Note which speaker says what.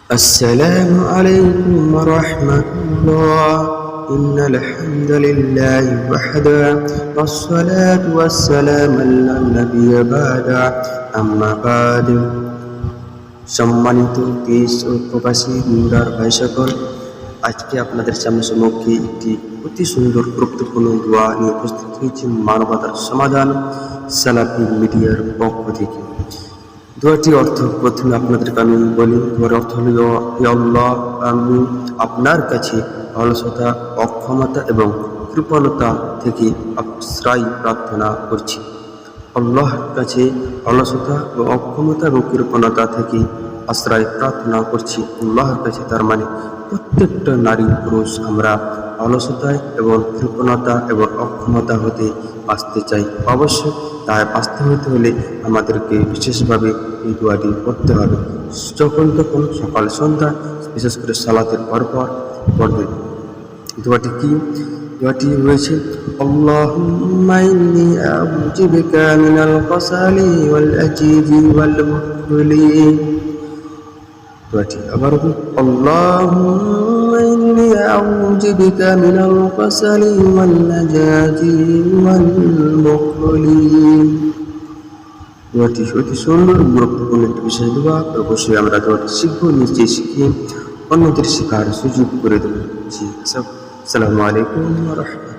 Speaker 1: السلام عليكم ورحمة الله إن الحمد لله وحده والصلاة والسلام على النبي بعد أما بعد সম্মানিত দেশ ও প্রবাসী মুরার ভাই সকল, আজকে আপনাদের সম্মুখে একটি অতি সুন্দর গুরুত্বপূর্ণ দোয়া নিয়ে উপস্থিত হয়েছে মানবতার সমাধান সালাফি মিডিয়ার পক্ষ থেকে। দোয়াটির অর্থ প্রথমে আপনাদেরকে আমি বলি। দোয়ার অর্থ হল, হে আল্লাহ, আমি আপনার কাছে অলসতা, অক্ষমতা এবং কৃপণতা থেকে আশ্রয় প্রার্থনা করছি। আল্লাহর কাছে অলসতা ও অক্ষমতা এবং কৃপণতা থেকে আশ্রয় প্রার্থনা করছি। আল্লাহর কাছে, তার মানে প্রত্যেকটা নারী পুরুষ আমরা অলসতায় এবং কৃপণতা এবং অক্ষমতা হতে বাঁচতে চাই। অবশ্যই তাই বাঁচতে হতে হলে আমাদেরকে বিশেষভাবে এই দোয়াটি করতে হবে। যখন তখন সকাল সন্ধ্যা, বিশেষ করে সালাতের পরপর পড়বেন। দোয়াটি কি? দোয়াটি রয়েছে, আল্লাহুম্মা ইন্নী আউযু বিকা মিনাল কাসালি ওয়াল আজিজি ওয়াল বুখলি। দোয়াটি আবার বলি, আল্লাহুম্মা ইন্নী আউযু বিকা মিনাল কাসালি ওয়াল আজাজি ওয়াল বুখলি। দোয়াটি অতি সুন্দর, গুরুত্বপূর্ণ একটি বিশেষ দোয়া। অবশ্যই আমরা দোয়াটি শিখবো, নিজে শিখিয়ে অন্যদের শেখার সুযোগ করে দেবো। জি, আসসালামু আলাইকুম ওয়া রাহমাতুল্লাহ।